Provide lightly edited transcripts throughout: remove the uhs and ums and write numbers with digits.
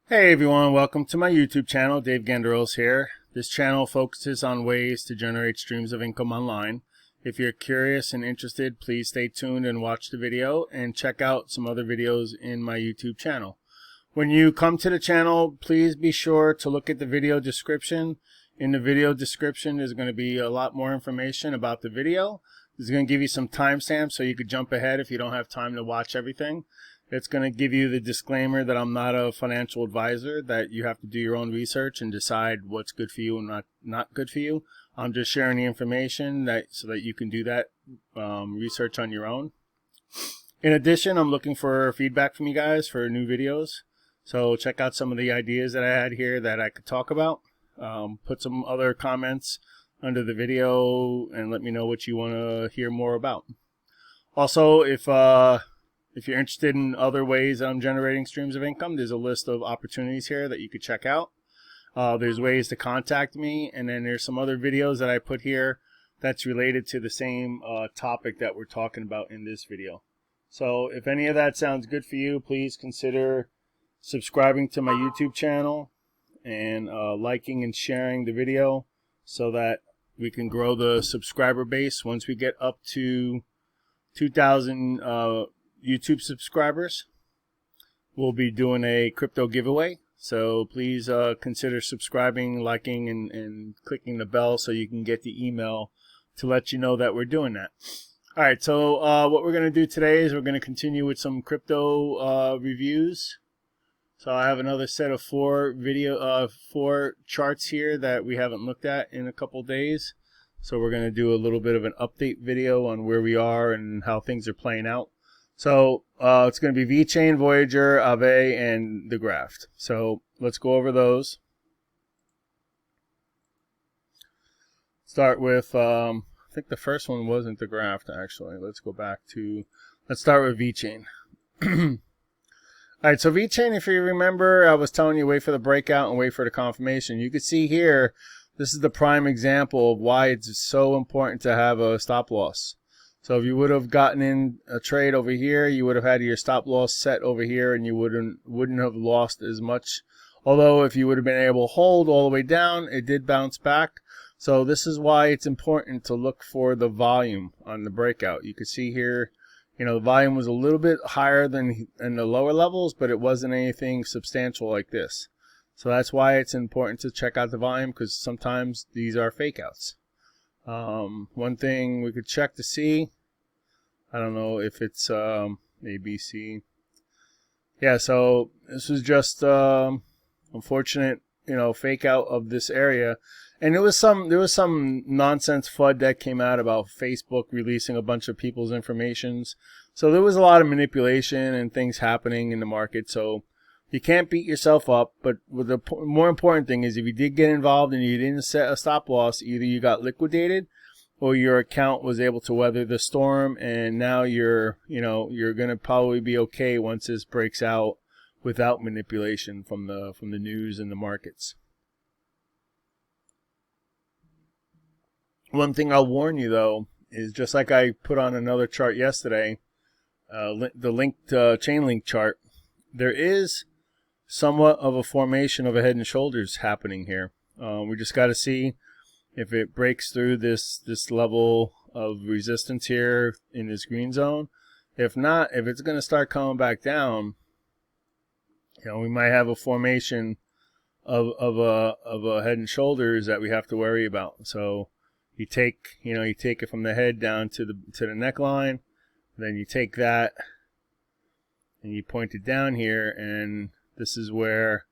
Hey everyone, welcome to my YouTube channel. Dave Ganderos here. This channel focuses on ways to generate streams of income online. If you're curious and interested, please stay tuned and watch the video and check out some other videos in my YouTube channel. When you come to the channel, please be sure to look at the video description. In the video description, there's going to be a lot more information about the video. It's going to give you some timestamps so you could jump ahead if you don't have time to watch everything. It's going to give you the disclaimer that I'm not a financial advisor, that you have to do your own research and decide what's good for you and not good for you. I'm just sharing the information so that you can do that research on your own. In addition, I'm looking for feedback from you guys for new videos. So check out some of the ideas that I had here that I could talk about. Put some other comments under the video and let me know what you want to hear more about. Also, if you're interested in other ways I'm generating streams of income, there's a list of opportunities here that you could check out. There's ways to contact me, and then there's some other videos that I put here that's related to the same topic that we're talking about in this video. So if any of that sounds good for you, please consider subscribing to my YouTube channel and liking and sharing the video so that we can grow the subscriber base. Once we get up to 2,000 YouTube subscribers, we'll be doing a crypto giveaway. So please consider subscribing, liking, and clicking the bell so you can get the email to let you know that we're doing that. All right, so what we're going to do today is we're going to continue with some crypto reviews. So I have another set of four charts here that we haven't looked at in a couple days. So we're going to do a little bit of an update video on where we are and how things are playing out. So it's going to be VeChain, Voyager, AAVE, and the Graft. So let's go over those. Start with, I think the first one wasn't the Graft, actually. Let's start with VeChain. All right, so VeChain, if you remember, I was telling you wait for the breakout and wait for the confirmation. You can see here, this is the prime example of why it's so important to have a stop loss. So if you would have gotten in a trade over here, you would have had your stop loss set over here and you wouldn't have lost as much. Although if you would have been able to hold all the way down, it did bounce back. So this is why it's important to look for the volume on the breakout. You can see here, the volume was a little bit higher than in the lower levels, but it wasn't anything substantial like this. So that's why it's important to check out the volume, because sometimes these are fake outs. One thing we could check to see, I don't know if it's ABC. Yeah, so this was just unfortunate, fake out of this area. And there was some nonsense FUD that came out about Facebook releasing a bunch of people's informations. So there was a lot of manipulation and things happening in the market. So you can't beat yourself up. But the more important thing is if you did get involved and you didn't set a stop loss, either you got liquidated or your account was able to weather the storm, and now you're going to probably be okay once this breaks out without manipulation from the news and the markets. One thing I'll warn you though is, just like I put on another chart yesterday, the linked chain link chart, there is somewhat of a formation of a head and shoulders happening here. We just got to see if it breaks through this level of resistance here in this green zone. If not, if it's going to start coming back down, we might have a formation of a head and shoulders that we have to worry about. So you take it from the head down to the neckline, then you take that and you point it down here, and this is where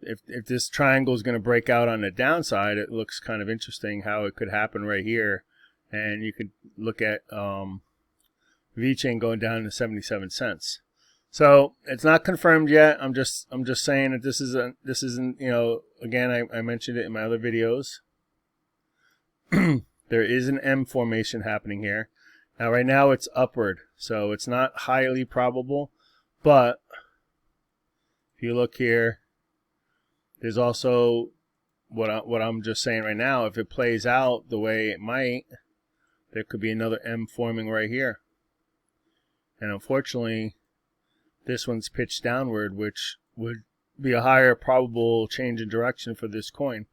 if this triangle is going to break out on the downside, it looks kind of interesting how it could happen right here. And you could look at VeChain going down to 77 cents. So it's not confirmed yet. I'm just saying that this isn't again, I mentioned it in my other videos. There is an M formation happening here. Now right now it's upward, so it's not highly probable, but if you look here, there's also what I'm just saying right now, if it plays out the way it might, there could be another M forming right here. And unfortunately, this one's pitched downward, which would be a higher probable change in direction for this coin.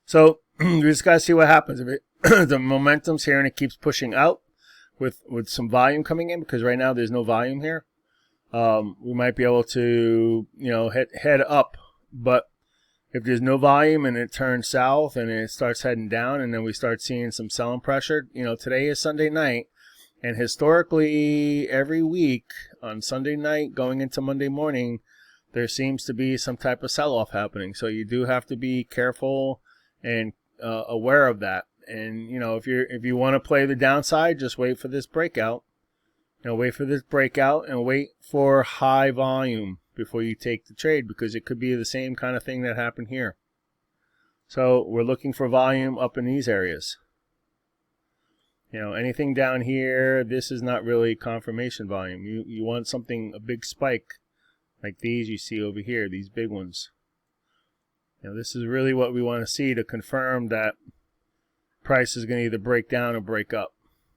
So we just got to see what happens. If the momentum's here and it keeps pushing out with some volume coming in, because right now there's no volume here, we might be able to, head up. But if there's no volume and it turns south and it starts heading down, and then we start seeing some selling pressure, today is Sunday night, and historically every week on Sunday night going into Monday morning, there seems to be some type of sell-off happening. So you do have to be careful and aware of that. And if you want to play the downside, just wait for this breakout. Wait for this breakout and wait for high volume before you take the trade, because it could be the same kind of thing that happened here. So we're looking for volume up in these areas. Anything down here, this is not really confirmation volume. You want something, a big spike like these you see over here, these big ones. This is really what we want to see to confirm that price is going to either break down or break up.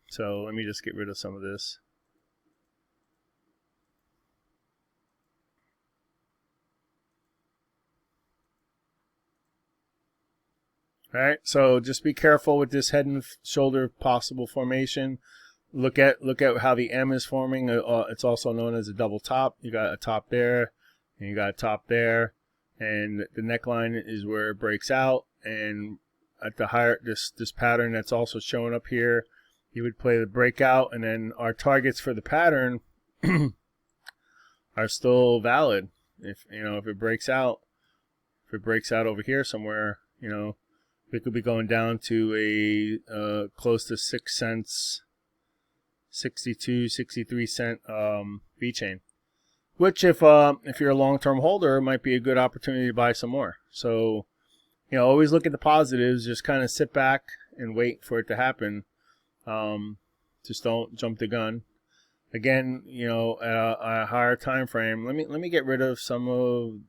So let me just get rid of some of this. All right, so just be careful with this head and shoulder possible formation. Look at how the M is forming. It's also known as a double top. You got a top there, and you got a top there, and the neckline is where it breaks out. And at the higher this pattern that's also showing up here, you would play the breakout, and then our targets for the pattern are still valid. If it breaks out over here somewhere, we could be going down to a close to 6 cents, 62, 63 cent VeChain, which if you're a long-term holder, might be a good opportunity to buy some more. So always look at the positives. Just kind of sit back and wait for it to happen. Just don't jump the gun. Again, at a higher time frame. Let me get rid of some of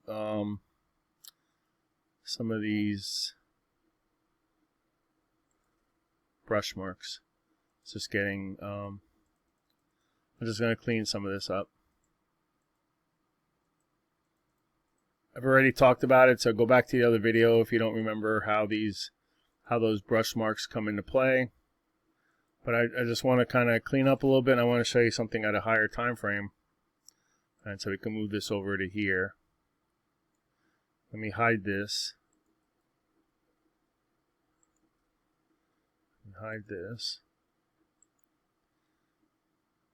these brush marks. It's just getting I'm just going to clean some of this up. I've already talked about it, so go back to the other video if you don't remember how those brush marks come into play. But I just want to kind of clean up a little bit, and I want to show you something at a higher time frame. And so we can move this over to here. Let me hide this. Hide this.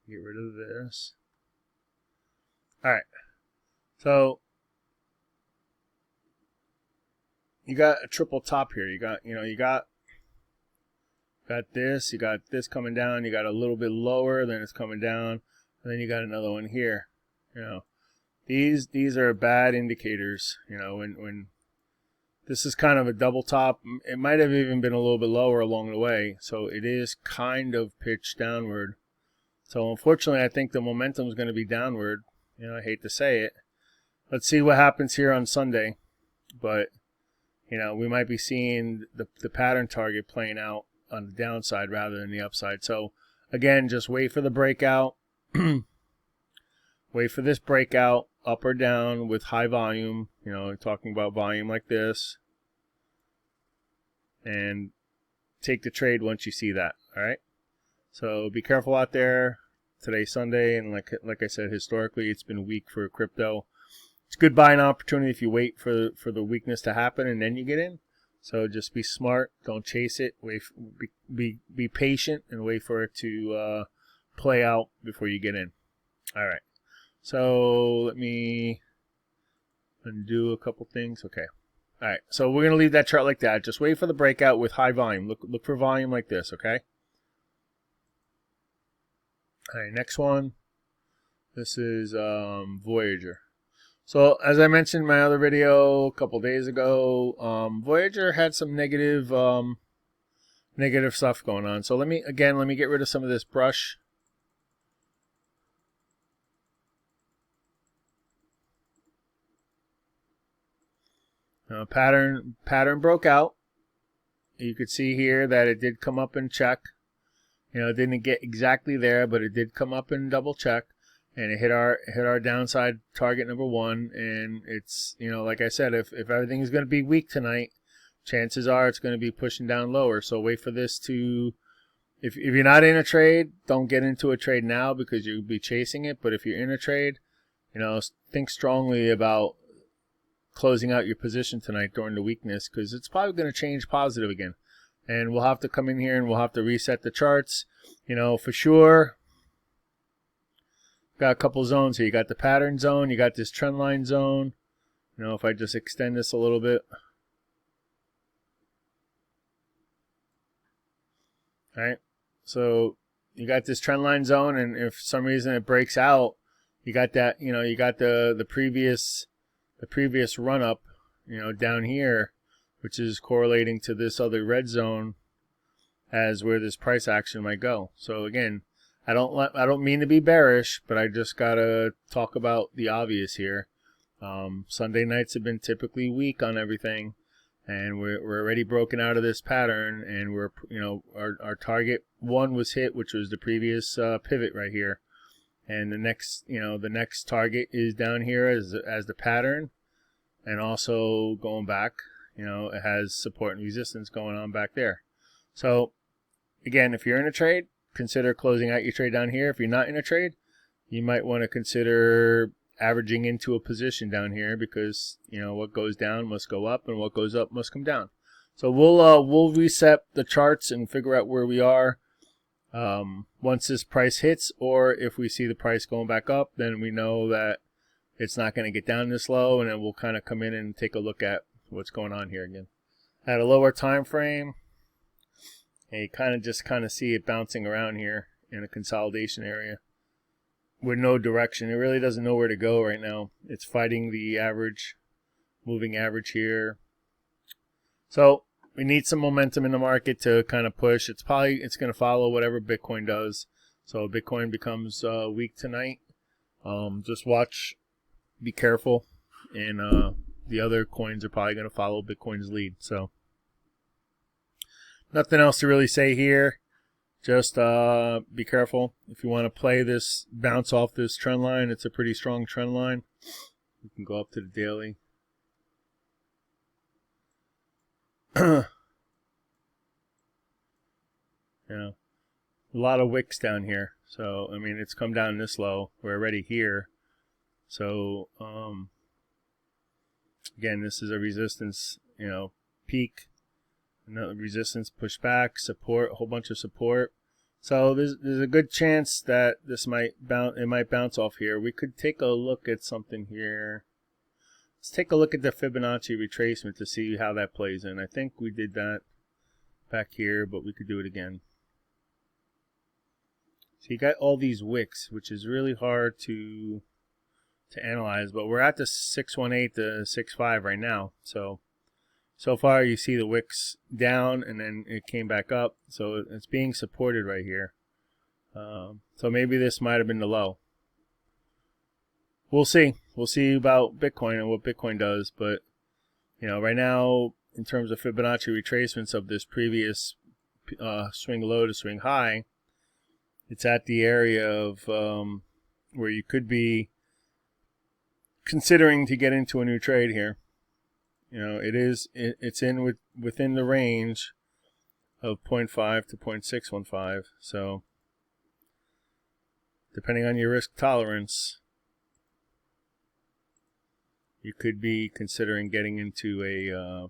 Get rid of this. Alright. So you got a triple top here. You got this, you got this coming down, you got a little bit lower, then it's coming down, and then you got another one here. These are bad indicators. When this is kind of a double top, it might have even been a little bit lower along the way, so it is kind of pitched downward. So unfortunately, I think the momentum is going to be downward. I hate to say it. Let's see what happens here on Sunday, but we might be seeing the pattern target playing out on the downside rather than the upside. So again, just wait for the breakout. Wait for this breakout, up or down with high volume. Talking about volume like this, and take the trade once you see that. All right. So be careful out there. Today's Sunday, and like I said, historically it's been weak for crypto. It's a good buying opportunity if you wait for the weakness to happen and then you get in. So just be smart. Don't chase it. Be patient and wait for it to play out before you get in. All right. So let me undo a couple things. Okay. All right. So we're gonna leave that chart like that. Just wait for the breakout with high volume. Look for volume like this. Okay. All right. Next one. This is Voyager. So as I mentioned in my other video a couple days ago, Voyager had some negative stuff going on. So let me get rid of some of this brush. Pattern broke out. You could see here that it did come up and check. It didn't get exactly there, but it did come up and double check. and it hit our downside target number 1. And it's, you know, like I said, if everything is going to be weak tonight, chances are it's going to be pushing down lower. So wait for this to, if you're not in a trade, don't get into a trade now because you'll be chasing it. But if you're in a trade, you know, think strongly about closing out your position tonight during the weakness, because it's probably going to change positive again. And we'll have to come in here and we'll have to reset the charts. You know, for sure, got a couple zones here. You got the pattern zone, you got this trend line zone. You know, if I just extend this a little bit. All right, so you got this trend line zone, and if for some reason it breaks out, you got that, you know, you got the previous run up, you know, down here, which is correlating to this other red zone as where this price action might go. So again, I don't mean to be bearish, but I just gotta talk about the obvious here. Sunday nights have been typically weak on everything, and we're already broken out of this pattern, and we're, you know, our target 1 was hit, which was the previous pivot right here, and the next, you know, the next target is down here as the pattern, and also going back, you know, it has support and resistance going on back there. So again, if you're in a trade, consider closing out your trade down here. If you're not in a trade, you might want to consider averaging into a position down here, because, you know, what goes down must go up and what goes up must come down. So we'll reset the charts and figure out where we are once this price hits, or if we see the price going back up, then we know that it's not going to get down this low, and then we'll kind of come in and take a look at what's going on here again. At a lower time frame, and you kind of see it bouncing around here in a consolidation area with no direction. It really doesn't know where to go right now. It's fighting the average, moving average here. So we need some momentum in the market to kind of push. It's going to follow whatever Bitcoin does. So Bitcoin becomes weak tonight. Just watch, be careful, and the other coins are probably going to follow Bitcoin's lead. So nothing else to really say here. Just be careful. If you want to play this, bounce off this trend line, it's a pretty strong trend line. You can go up to the daily. You know, a lot of wicks down here. So, I mean, it's come down this low. We're already here. So, again, this is a resistance, you know, peak. Another resistance, pushback, support, a whole bunch of support. So there's a good chance that this might bounce off here. We could take a look at something here. Let's take a look at the Fibonacci retracement to see how that plays in. I think we did that back here, but we could do it again. So you got all these wicks, which is really hard to analyze, but we're at the 618 to 65 right now. So far, you see the wicks down, and then it came back up. So it's being supported right here. So maybe this might have been the low. We'll see. We'll see about Bitcoin and what Bitcoin does. But, you know, right now, in terms of Fibonacci retracements of this previous swing low to swing high, it's at the area of where you could be considering to get into a new trade here. You know, it's within the range of 0.5 to 0.615. So depending on your risk tolerance, you could be considering getting into a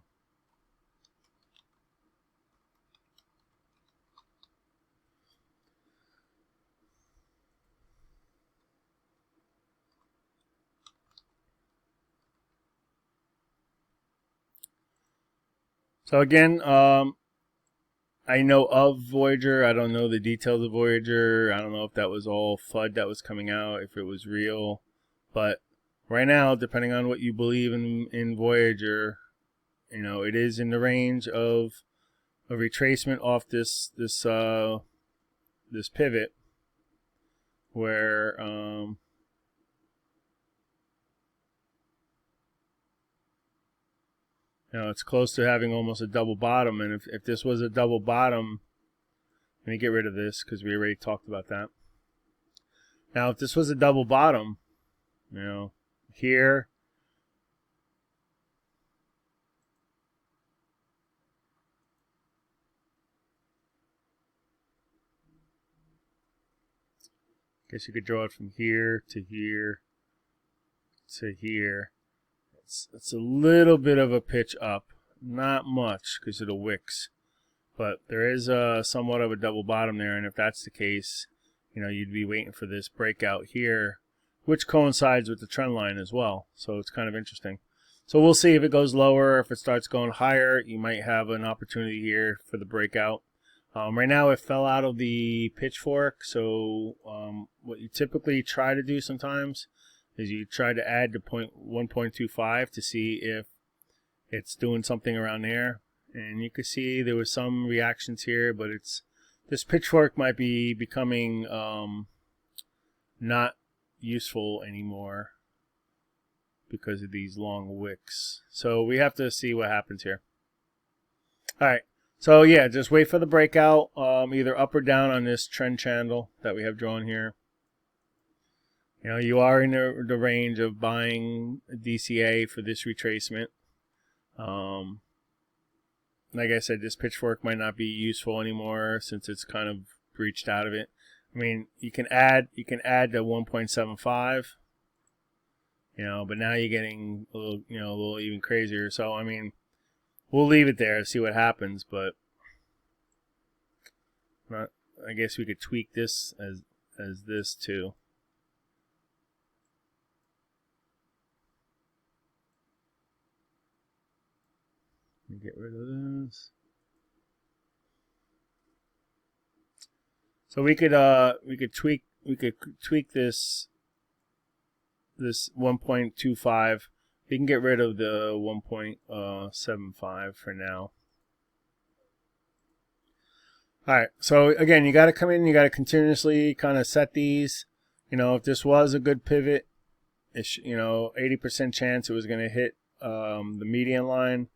So again, I know of Voyager. I don't know the details of Voyager. I don't know if that was all FUD that was coming out, if it was real. But right now, depending on what you believe in Voyager, you know, it is in the range of a retracement off this pivot where you know, it's close to having almost a double bottom. And if this was a double bottom, let me get rid of this because we already talked about that. Now, if this was a double bottom, you know, here, I guess you could draw it from here to here to here. It's a little bit of a pitch up, not much because of the wicks, but there is somewhat of a double bottom there, and if that's the case, you know, you'd be waiting for this breakout here, which coincides with the trend line as well. So it's kind of interesting. So we'll see if it goes lower. If it starts going higher, you might have an opportunity here for the breakout. Right now it fell out of the pitchfork, so what you typically try to do sometimes is you try to add to 1.25 to see if it's doing something around there. And you can see there was some reactions here, but this pitchfork might be becoming not useful anymore because of these long wicks. So we have to see what happens here. All right. So yeah, just wait for the breakout, either up or down on this trend channel that we have drawn here. You know, you are in the range of buying a DCA for this retracement. Like I said, this pitchfork might not be useful anymore since it's kind of breached out of it. I mean, you can add to 1.75. You know, but now you're getting a little even crazier. So I mean, we'll leave it there to see what happens, but I guess we could tweak this as this too. Let me get rid of this. So we could tweak this 1.25. We can get rid of the 1.75 for now. All right, so again, you got to come in, you got to continuously kind of set these. You know, if this was a good pivot, you know, 80% chance it was going to hit the median line,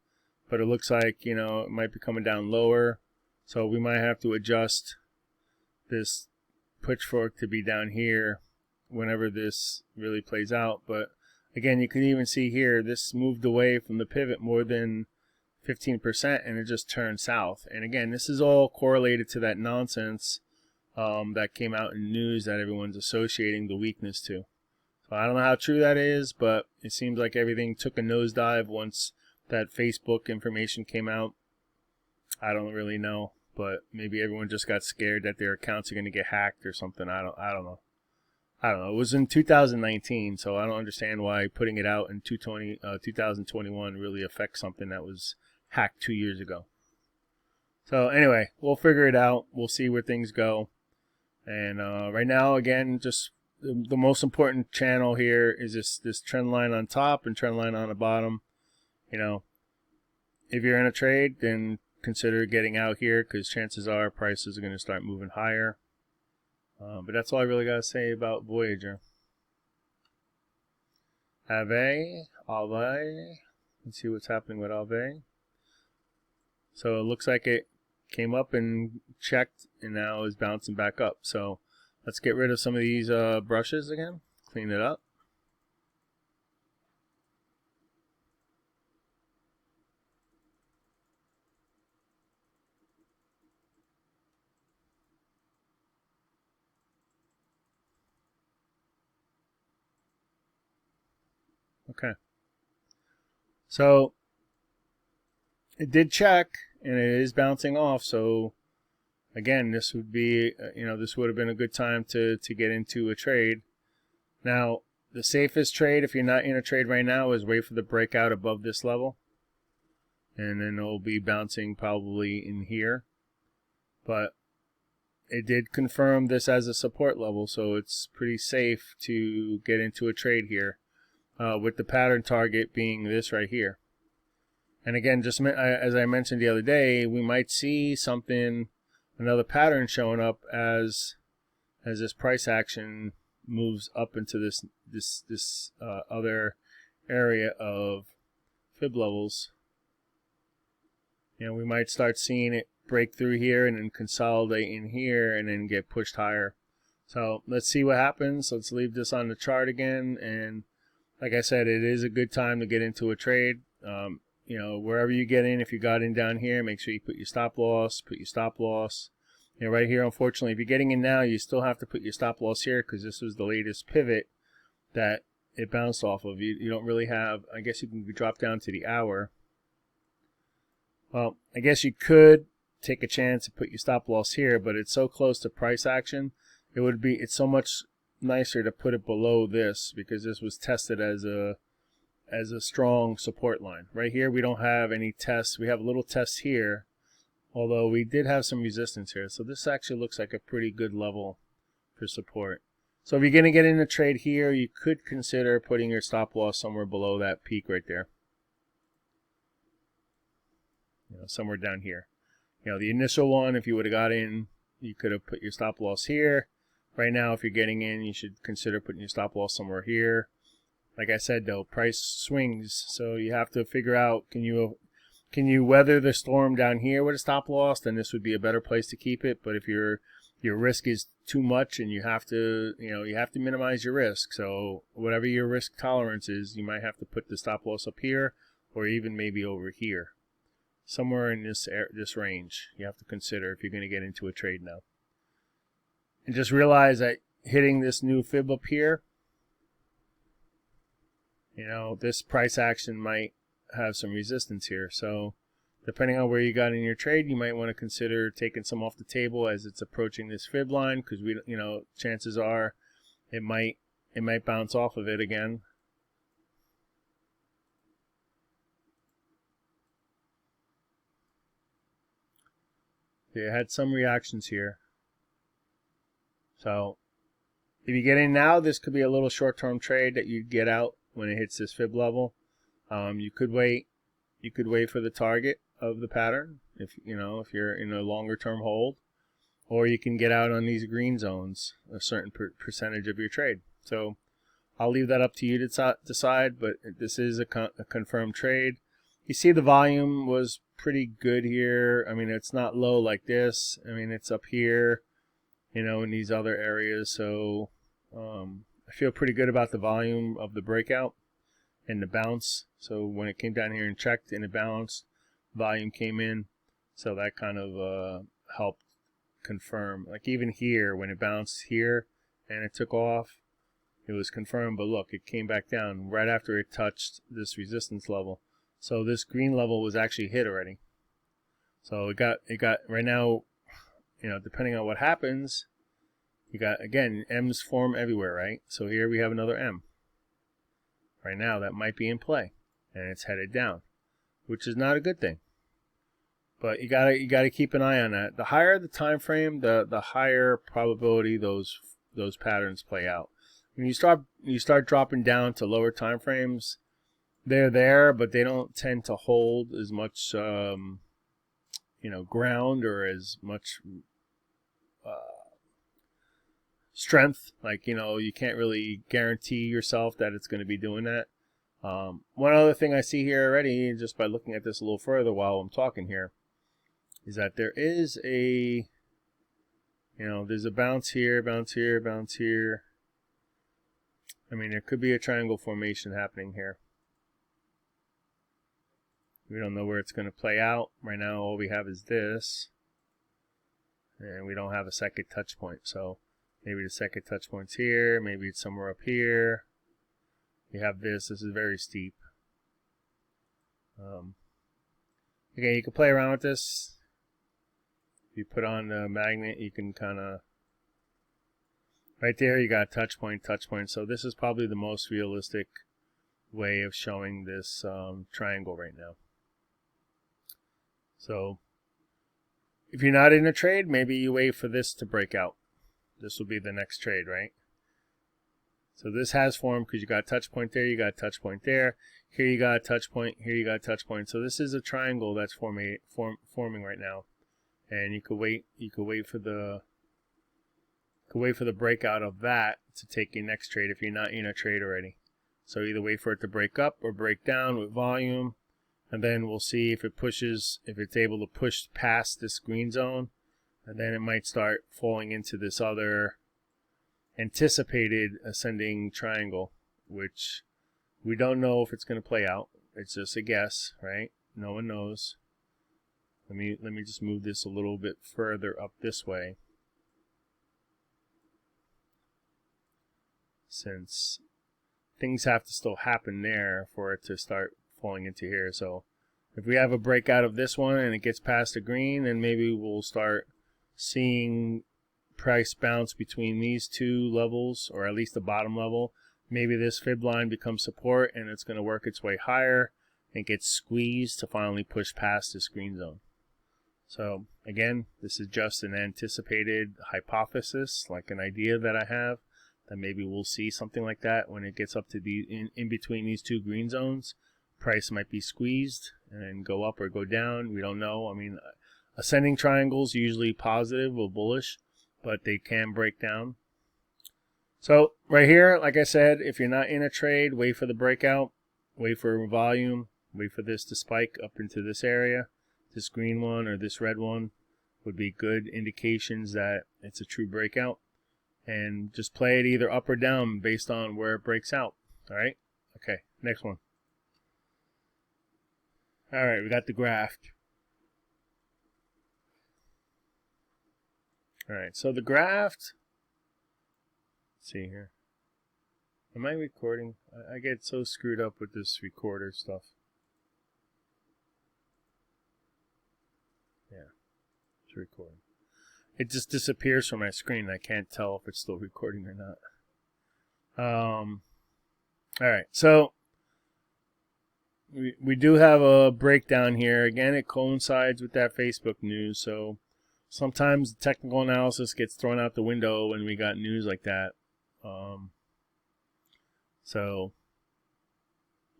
but it looks like, you know, it might be coming down lower. So we might have to adjust this pitchfork to be down here whenever this really plays out. But again, you can even see here, this moved away from the pivot more than 15% and it just turned south. And again, this is all correlated to that nonsense that came out in news that everyone's associating the weakness to. So I don't know how true that is, but it seems like everything took a nosedive once that Facebook information came out. I don't really know, but maybe everyone just got scared that their accounts are going to get hacked or something. I don't know. It was in 2019, so I don't understand why putting it out in 2021 really affects something that was hacked 2 years ago. So anyway, we'll figure it out. We'll see where things go. And right now, again, just the most important channel here is this trend line on top and trend line on the bottom. You know, if you're in a trade, then consider getting out here because chances are prices are going to start moving higher. But that's all I really got to say about Voyager. AAVE. Let's see what's happening with AAVE. So it looks like it came up and checked and now is bouncing back up. So let's get rid of some of these brushes again. Clean it up. Okay. So it did check and it is bouncing off. So again, this would be, this would have been a good time to get into a trade. Now, the safest trade, if you're not in a trade right now, is wait for the breakout above this level. And then it'll be bouncing probably in here. But it did confirm this as a support level, so it's pretty safe to get into a trade here. With the pattern target being this right here. And again, just as I mentioned the other day, we might see another pattern showing up as this price action moves up into this other area of fib levels. We might start seeing it break through here and then consolidate in here and then get pushed higher. So let's see what happens. Let's leave this on the chart again, and like I said, it is a good time to get into a trade. You know, wherever you get in, if you got in down here, make sure you put your stop loss, You know, right here, unfortunately, if you're getting in now, you still have to put your stop loss here because this was the latest pivot that it bounced off of. You don't really have, I guess you can drop down to the hour. Well, I guess you could take a chance and put your stop loss here, but it's so close to price action. It's so much nicer to put it below this because this was tested as a strong support line. Right here, we don't have any tests. We have a little test here, although we did have some resistance here. So this actually looks like a pretty good level for support. So if you're going to get in a trade here, you could consider putting your stop loss somewhere below that peak right there. You know, somewhere down here. You know, the initial one, if you would have got in, you could have put your stop loss here. Right now, if you're getting in, you should consider putting your stop loss somewhere here. Like I said, though, price swings, so you have to figure out, can you weather the storm down here with a stop loss? Then this would be a better place to keep it. But if your risk is too much and you have to minimize your risk. So whatever your risk tolerance is, you might have to put the stop loss up here or even maybe over here. Somewhere in this range you have to consider if you're going to get into a trade now. And just realize that hitting this new fib up here, you know, this price action might have some resistance here. So depending on where you got in your trade, you might want to consider taking some off the table as it's approaching this fib line, because chances are it might bounce off of it again. You had some reactions here. So if you get in now, this could be a little short-term trade that you get out when it hits this fib level. You could wait for the target of the pattern if you're in a longer-term hold, or you can get out on these green zones a certain percentage of your trade. So I'll leave that up to you to decide, but this is a confirmed trade. You see the volume was pretty good here. I mean, it's not low like this. I mean, it's up here, you know, in these other areas. So I feel pretty good about the volume of the breakout and the bounce. So when it came down here and checked and it bounced, volume came in. So that kind of helped confirm. Like even here, when it bounced here and it took off, it was confirmed. But look, it came back down right after it touched this resistance level. So this green level was actually hit already. So it got right now, you know, depending on what happens, you got, again, M's form everywhere, right? So here we have another M. Right now that might be in play, and it's headed down, which is not a good thing. But you gotta keep an eye on that. The higher the time frame, the higher probability those patterns play out. When you start dropping down to lower time frames, they're there, but they don't tend to hold as much ground or as much strength. Like, you can't really guarantee yourself that it's going to be doing that. One other thing I see here already, just by looking at this a little further while I'm talking here, is that there is there's a bounce here, bounce here, bounce here. I mean, there could be a triangle formation happening here. We don't know where it's going to play out. Right now, all we have is this. And we don't have a second touch point. So maybe the second touch point's here. Maybe it's somewhere up here. You have this. This is very steep. Again, you can play around with this. If you put on the magnet, you can kind of... Right there, you got touch point, touch point. So this is probably the most realistic way of showing this triangle right now. So if you're not in a trade, maybe you wait for this to break out. This will be the next trade, right? So this has formed because you got a touch point there, you got a touch point there. Here you got a touch point, here you got a touch point. So this is a triangle that's forming right now. And you could wait for the breakout of that to take your next trade if you're not in a trade already. So either wait for it to break up or break down with volume, and then we'll see if it's able to push past this green zone, and then it might start falling into this other anticipated ascending triangle, which we don't know if it's going to play out. It's just a guess, right? No one knows. Let me just move this a little bit further up this way, since things have to still happen there for it to start falling into here. So if we have a breakout of this one and it gets past the green, then maybe we'll start seeing price bounce between these two levels, or at least the bottom level. Maybe this fib line becomes support and it's going to work its way higher and get squeezed to finally push past this green zone. So again, this is just an anticipated hypothesis, like an idea that I have, that maybe we'll see something like that when it gets up to the in between these two green zones. Price might be squeezed and go up or go down. We don't know. I mean, ascending triangles usually positive or bullish, but they can break down. So right here, like I said, if you're not in a trade, wait for the breakout, wait for volume, wait for this to spike up into this area. This green one or this red one would be good indications that it's a true breakout. And just play it either up or down based on where it breaks out. All right? Okay, next one. All right, we got the graph. All right, so the graph. Let's see here. Am I recording? I get so screwed up with this recorder stuff. Yeah, it's recording. It just disappears from my screen. I can't tell if it's still recording or not. All right, so we do have a breakdown here. Again, it coincides with that Facebook news. So sometimes the technical analysis gets thrown out the window when we got news like that. So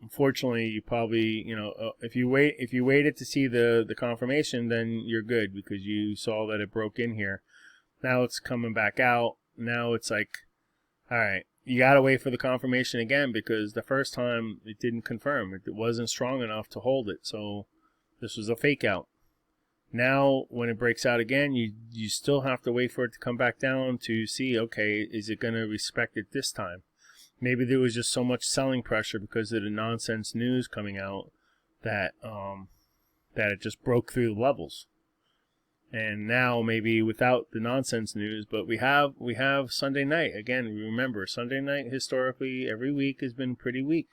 unfortunately, you probably, if you waited to see the confirmation, then you're good because you saw that it broke in here. Now it's coming back out. Now it's like, all right, you got to wait for the confirmation again because the first time it didn't confirm. It wasn't strong enough to hold it. So this was a fake out. Now when it breaks out again, you still have to wait for it to come back down to see, okay, is it going to respect it this time? Maybe there was just so much selling pressure because of the nonsense news coming out that that it just broke through the levels. And now maybe without the nonsense news, but we have Sunday night. Again, remember, Sunday night historically every week has been pretty weak.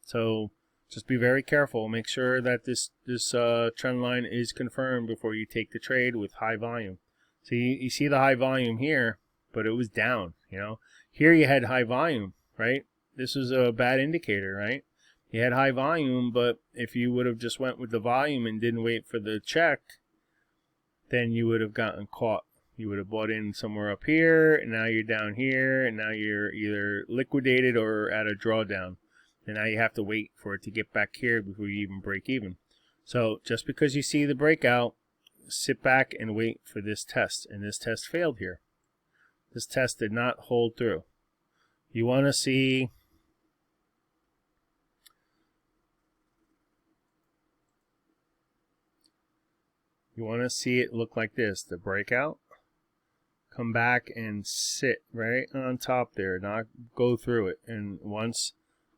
So just be very careful. Make sure that this trend line is confirmed before you take the trade with high volume. So you see the high volume here, but it was down. Here you had high volume, right? This was a bad indicator, right? You had high volume, but if you would have just went with the volume and didn't wait for the check, then you would have gotten caught. You would have bought in somewhere up here, and now you're down here, and now you're either liquidated or at a drawdown. And now you have to wait for it to get back here before you even break even. So just because you see the breakout, sit back and wait for this test. And this test failed here. This test did not hold through. You want to see it look like this. The breakout, come back and sit right on top there, not go through it. And once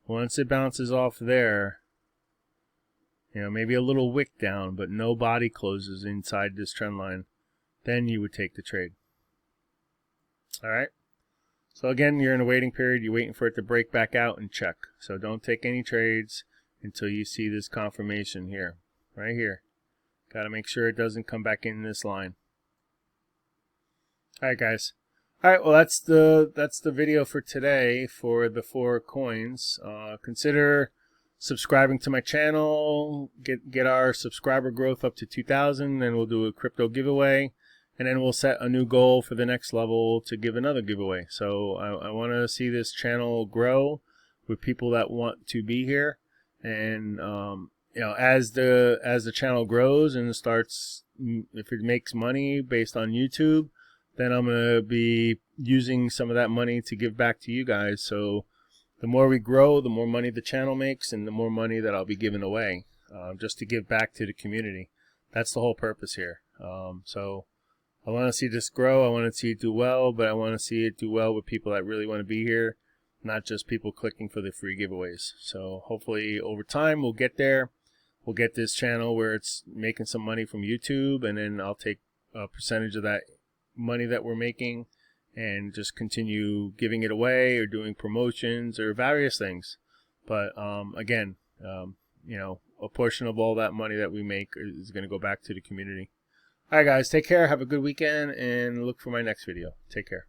it bounces off there, maybe a little wick down, but no body closes inside this trend line, then you would take the trade. All right. So again, you're in a waiting period. You're waiting for it to break back out and check. So don't take any trades until you see this confirmation here, right here. Got to make sure it doesn't come back in this line. All right, guys. All right, well, that's the video for today for the 4 coins. Consider subscribing to my channel. Get our subscriber growth up to 2,000, then we'll do a crypto giveaway. And then we'll set a new goal for the next level to give another giveaway. So I want to see this channel grow with people that want to be here. And as the channel grows and starts, if it makes money based on YouTube, then I'm gonna be using some of that money to give back to you guys. So the more we grow, the more money the channel makes, and the more money that I'll be giving away, just to give back to the community. That's the whole purpose here. So I want to see this grow. I want to see it do well, but I want to see it do well with people that really want to be here, not just people clicking for the free giveaways. So hopefully over time we'll get there. We'll get this channel where it's making some money from YouTube, and then I'll take a percentage of that money that we're making and just continue giving it away or doing promotions or various things. But again, you know, a portion of all that money that we make is going to go back to the community. All right, guys, take care. Have a good weekend, and look for my next video. Take care.